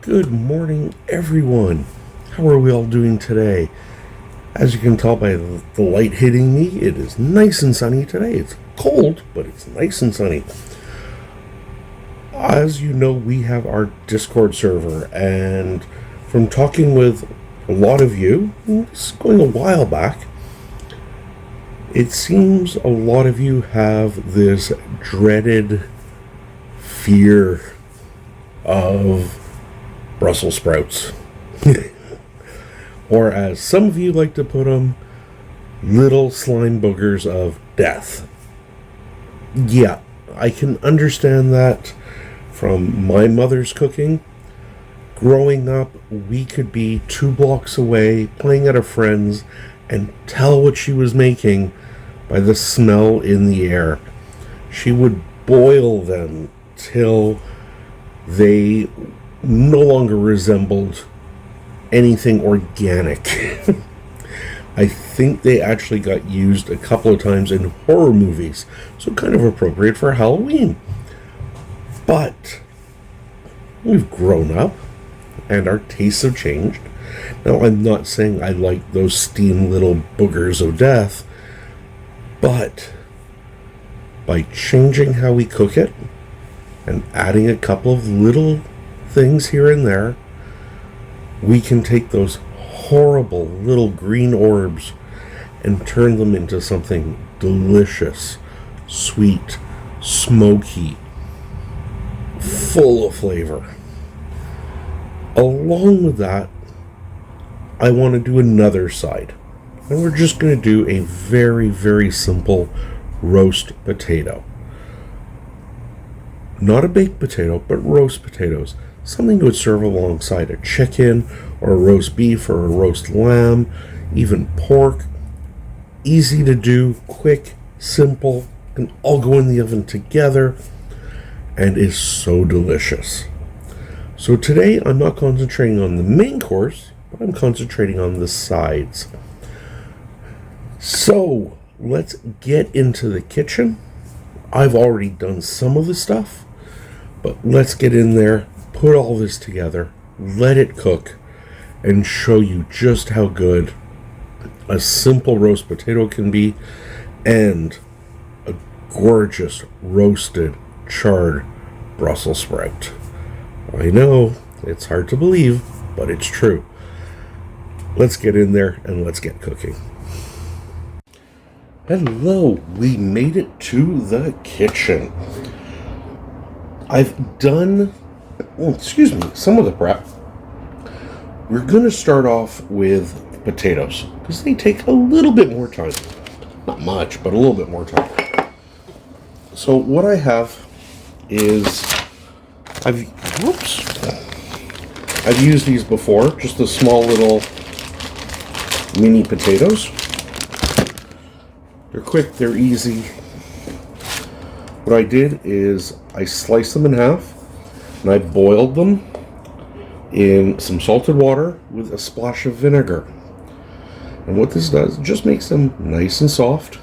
Good morning, everyone. How are we all doing today? As you can tell by the light hitting me, it is nice and sunny today. It's cold, but it's nice and sunny. As you know, we have our Discord server, and from talking with a lot of you, this is going a while back, it seems a lot of you have this dreaded fear of Brussels sprouts. Or as some of you like to put them, little slime boogers of death. Yeah, I can understand that from my mother's cooking. Growing up, we could be 2 blocks away playing at a friend's and tell what she was making by the smell in the air. She would boil them till they no longer resembled anything organic. I think they actually got used a couple of times in horror movies, so kind of appropriate for Halloween. But we've grown up and our tastes have changed. Now, I'm not saying I like those steamed little boogers of death, but by changing how we cook it and adding a couple of little things here and there, we can take those horrible little green orbs and turn them into something delicious, sweet, smoky, full of flavor. Along with that, I want to do another side. And we're just going to do a very, very simple roast potato. Not a baked potato, but roast potatoes. Something you would serve alongside a chicken, or a roast beef, or a roast lamb, even pork. Easy to do, quick, simple, can all go in the oven together, and is so delicious. So today I'm not concentrating on the main course, but I'm concentrating on the sides. So let's get into the kitchen. I've already done some of the stuff, but let's get in there, put all this together, let it cook, and show you just how good a simple roast potato can be, and a gorgeous roasted, charred Brussels sprout. I know, it's hard to believe, but it's true. Let's get in there and let's get cooking. Hello, we made it to the kitchen. I've done, some of the prep. We're going to start off with potatoes, because they take a little bit more time. Not much, but a little bit more time. So what I have is, I've used these before, just the small little mini potatoes. They're quick, they're easy. What I did is I sliced them in half and I boiled them in some salted water with a splash of vinegar. And what this does, it just makes them nice and soft,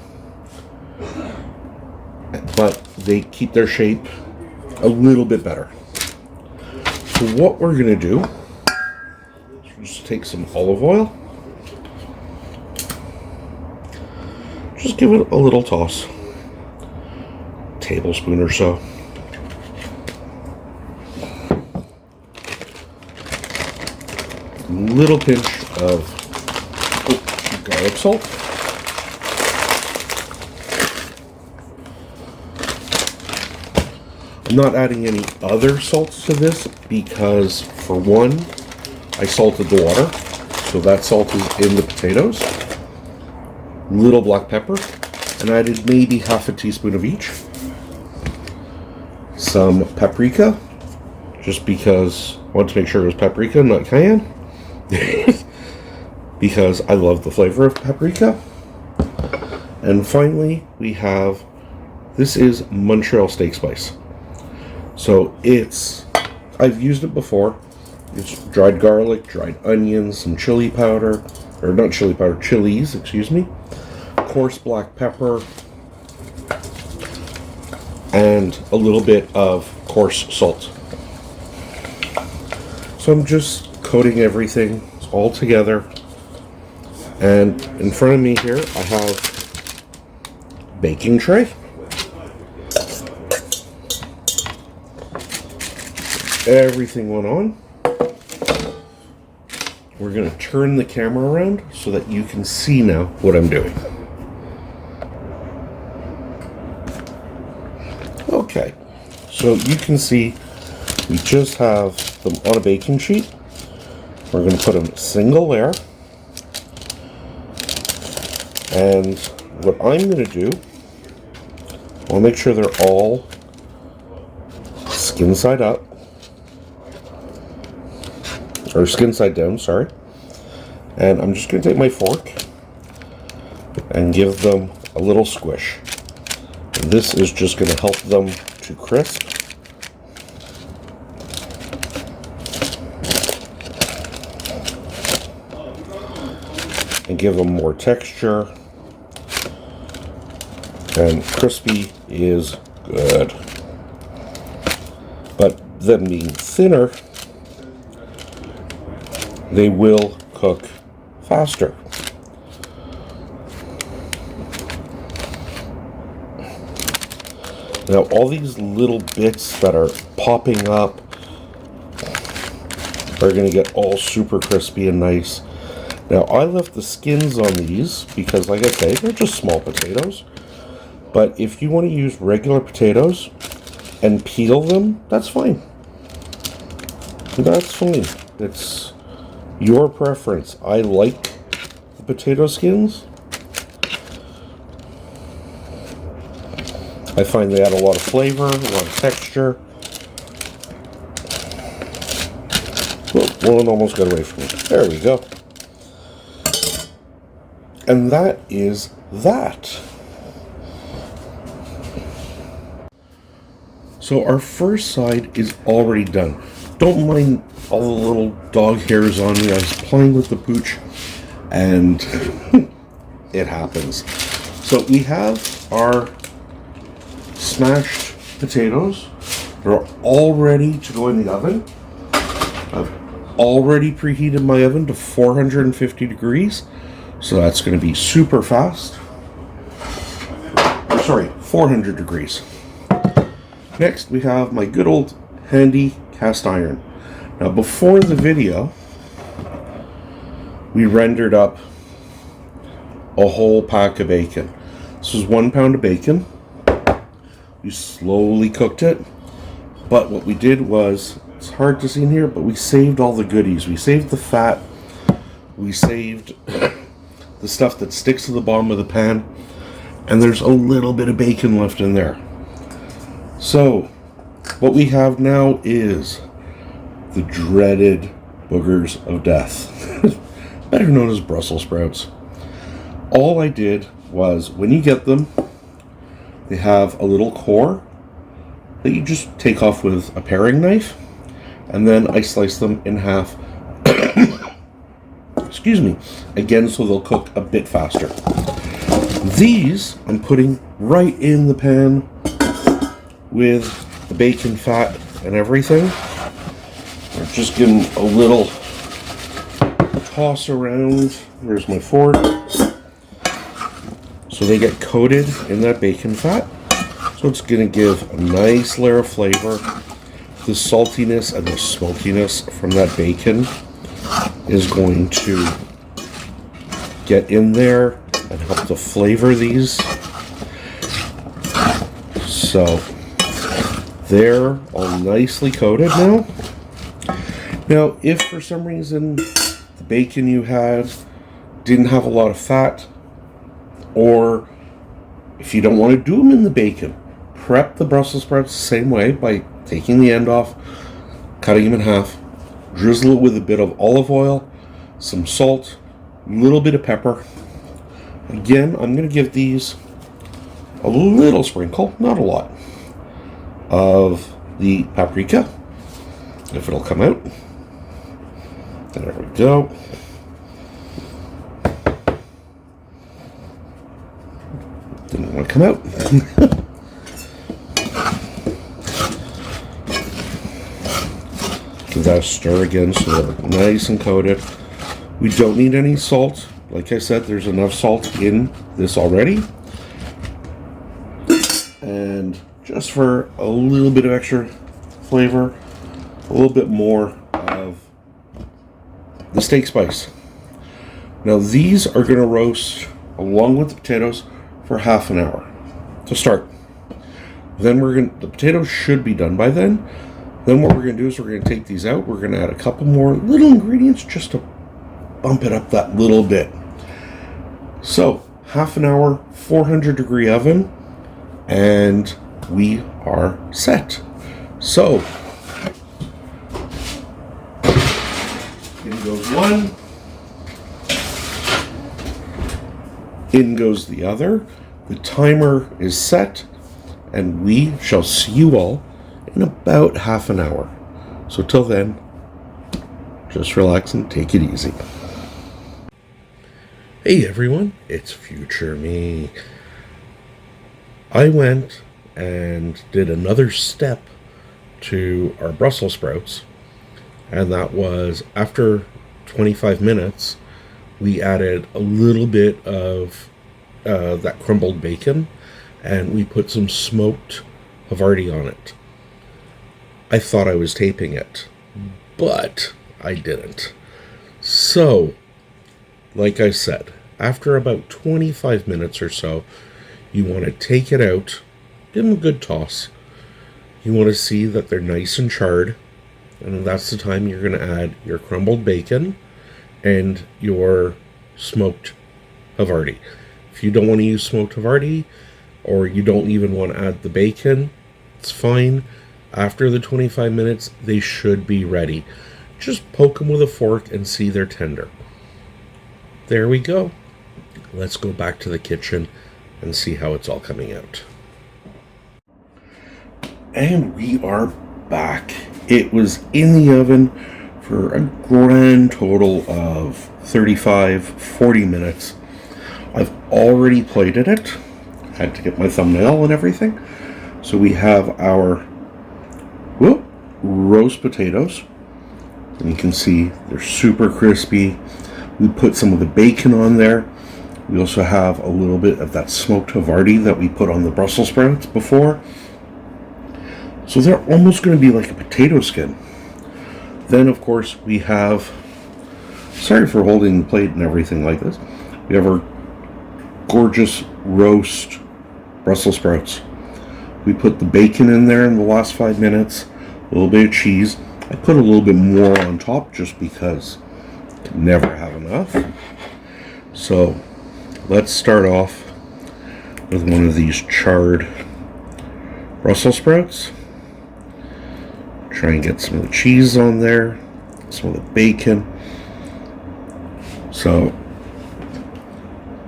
but they keep their shape a little bit better. So what we're going to do is just take some olive oil, just give it a little toss, tablespoon or so. Little pinch of garlic salt. I'm not adding any other salts to this because, for one, I salted the water, so that salt is in the potatoes. Little black pepper, and I added maybe half a teaspoon of each. Some paprika, just because I want to make sure it was paprika, not cayenne. Because I love the flavor of paprika. And finally, we have, this is Montreal steak spice. So I've used it before. It's dried garlic, dried onions, some chili powder, or not chili powder, chilies, excuse me, coarse black pepper, and a little bit of coarse salt. So I'm just coating everything all together. And in front of me here, I have a baking tray. Everything went on. We're going to turn the camera around so that you can see now what I'm doing. Okay, so you can see we just have them on a baking sheet. We're going to put them single layer. And what I'm going to do, I'll make sure they're all skin side up. Or skin side down, sorry. And I'm just going to take my fork and give them a little squish. And this is just going to help them to crisp. And give them more texture. And crispy is good. But them being thinner, they will cook faster. Now all these little bits that are popping up are going to get all super crispy and nice. Now I left the skins on these because, like I say, they're just small potatoes. But if you want to use regular potatoes and peel them, that's fine. That's fine. It's your preference. I like the potato skins. I find they add a lot of flavor, a lot of texture. Oh, one almost got away from me. There we go. And that is that. So our first side is already done. Don't mind all the little dog hairs on me. I was playing with the pooch and it happens. So we have our smashed potatoes. They're all ready to go in the oven. I've already preheated my oven to 450 degrees. So that's going to be super fast. Sorry, 400 degrees. Next, we have my good old handy cast iron. Now, before the video, we rendered up a whole pack of bacon. This was 1 pound of bacon. We slowly cooked it. But what we did was, it's hard to see in here, but we saved all the goodies. We saved the fat. We saved the stuff that sticks to the bottom of the pan. And there's a little bit of bacon left in there. So, what we have now is the dreaded boogers of death, better known as Brussels sprouts. All I did was, when you get them, they have a little core that you just take off with a paring knife, and then I slice them in half, excuse me, again so they'll cook a bit faster. These I'm putting right in the pan with the bacon fat and everything. We're just giving a little toss around. There's my fork. So they get coated in that bacon fat. So it's going to give a nice layer of flavor. The saltiness and the smokiness from that bacon is going to get in there and help to flavor these. So they're all nicely coated now. Now, if for some reason the bacon you had didn't have a lot of fat, or if you don't want to do them in the bacon, prep the Brussels sprouts the same way by taking the end off, cutting them in half, drizzle it with a bit of olive oil, some salt, a little bit of pepper. Again, I'm going to give these a little sprinkle, not a lot, of the paprika, if it'll come out. There we go. Didn't want to come out. Give that a stir again so they're nice and coated. We don't need any salt. Like I said, there's enough salt in this already. And just for a little bit of extra flavor, a little bit more of the steak spice. Now these are going to roast along with the potatoes for half an hour to start. Then the potatoes should be done by then. Then what we're going to do is we're going to take these out. We're going to add a couple more little ingredients just to bump it up that little bit. So half an hour, 400 degree oven, and we are set. So in goes one, in goes the other. The timer is set, and we shall see you all in about half an hour. So till then, just relax and take it easy. Hey everyone, it's future me. I went and did another step to our Brussels sprouts, and that was after 25 minutes, we added a little bit of that crumbled bacon, and we put some smoked Havarti on it. I thought I was taping it, but I didn't. So, like I said, after about 25 minutes or so, you want to take it out, give them a good toss. You want to see that they're nice and charred, and that's the time you're going to add your crumbled bacon and your smoked Havarti. If you don't want to use smoked Havarti, or you don't even want to add the bacon, it's fine. After the 25 minutes, they should be ready. Just poke them with a fork and see they're tender. There we go. Let's go back to the kitchen and see how it's all coming out. And we are back. It was in the oven for a grand total of 35-40 minutes. I've already plated it. Had to get my thumbnail and everything. So we have our roast potatoes. And you can see they're super crispy. We put some of the bacon on there. We also have a little bit of that smoked Havarti that we put on the Brussels sprouts before. So they're almost going to be like a potato skin. Then, of course, we have... Sorry for holding the plate and everything like this. We have our gorgeous roast Brussels sprouts. We put the bacon in there in the last 5 minutes. A little bit of cheese. I put a little bit more on top just because I can never have enough. So let's start off with one of these charred Brussels sprouts. Try and get some of the cheese on there, some of the bacon. So,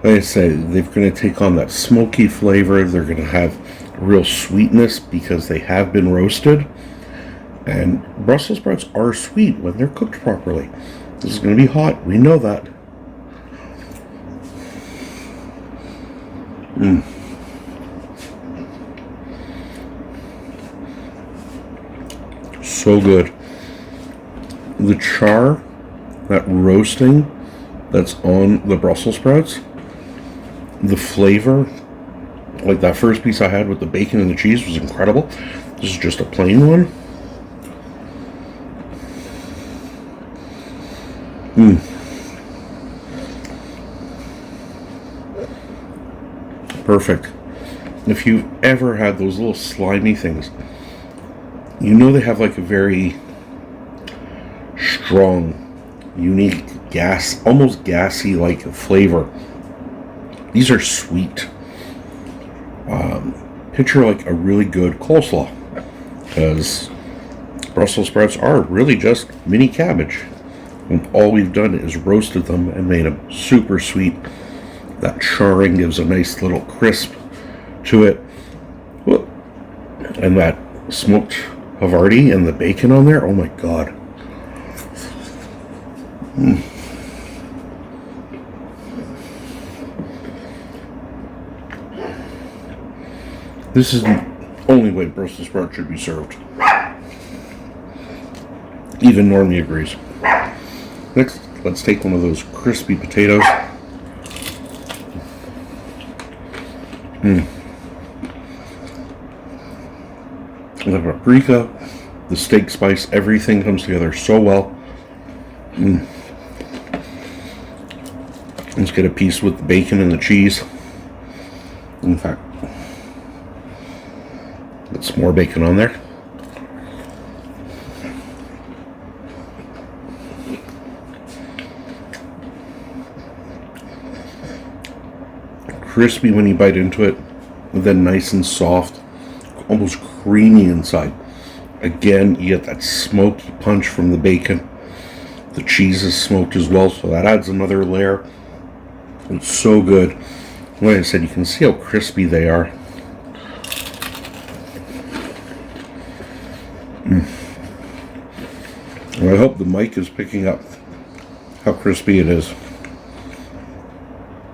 like I say, they're going to take on that smoky flavor. They're going to have real sweetness because they have been roasted. And Brussels sprouts are sweet when they're cooked properly. This is going to be hot. We know that. So good. The char, that roasting that's on the Brussels sprouts, the flavor, like that first piece I had with the bacon and the cheese was incredible. This is just a plain one. Perfect. If you've ever had those little slimy things, you know they have like a very strong, unique almost gassy like flavor. These are sweet. Picture like a really good coleslaw, because Brussels sprouts are really just mini cabbage. And all we've done is roasted them and made them super sweet. That charring gives a nice little crisp to it. And that smoked Havarti and the bacon on there, oh my god. This is the only way Brussels sprouts should be served. Even Normie agrees. Next, let's take one of those crispy potatoes. The paprika, the steak spice, everything comes together so well. Let's get a piece with the bacon and the cheese. In fact, get some more bacon on there. Crispy when you bite into it, and then nice and soft, almost creamy inside. Again, you get that smoky punch from the bacon. The cheese is smoked as well, so that adds another layer. It's so good. Like I said, you can see how crispy they are. And I hope the mic is picking up how crispy it is.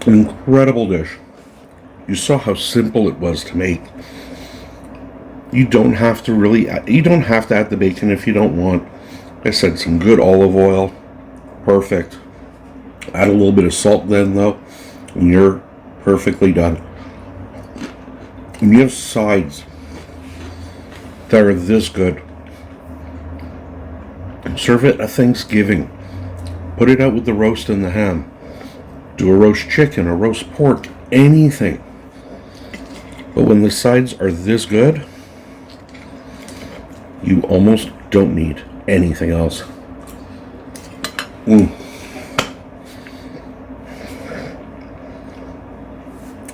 An incredible dish. You saw how simple it was to make. You don't have to add the bacon if you don't want. Like I said, some good olive oil. Perfect. Add a little bit of salt then though, and you're perfectly done. And you have sides that are this good. Serve it at Thanksgiving. Put it out with the roast and the ham. Do a roast chicken, a roast pork, anything. But when the sides are this good, you almost don't need anything else.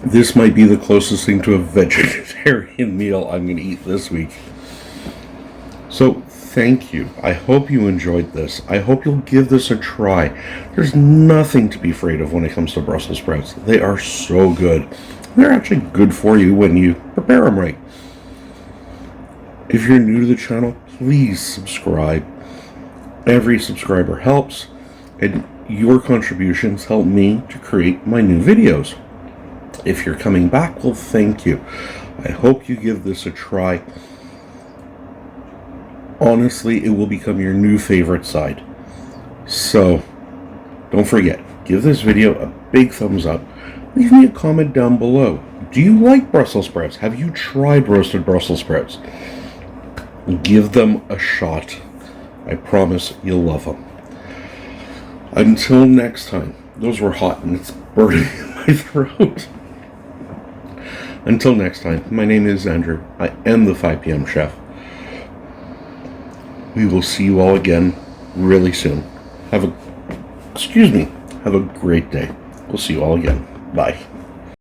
This might be the closest thing to a vegetarian meal I'm going to eat this week. So, thank you. I hope you enjoyed this. I hope you'll give this a try. There's nothing to be afraid of when it comes to Brussels sprouts. They are so good. They're actually good for you when you prepare them right. If you're new to the channel, please subscribe. Every subscriber helps, and your contributions help me to create my new videos. If you're coming back, well, thank you. I hope you give this a try. Honestly, it will become your new favorite side. So, don't forget, give this video a big thumbs up. Leave me a comment down below. Do you like Brussels sprouts? Have you tried roasted Brussels sprouts? Give them a shot. I promise you'll love them. Until next time, those were hot and it's burning in my throat. Until next time, my name is Andrew. I am the 5 p.m. chef. We will see you all again really soon. Have a great day. We'll see you all again. Bye.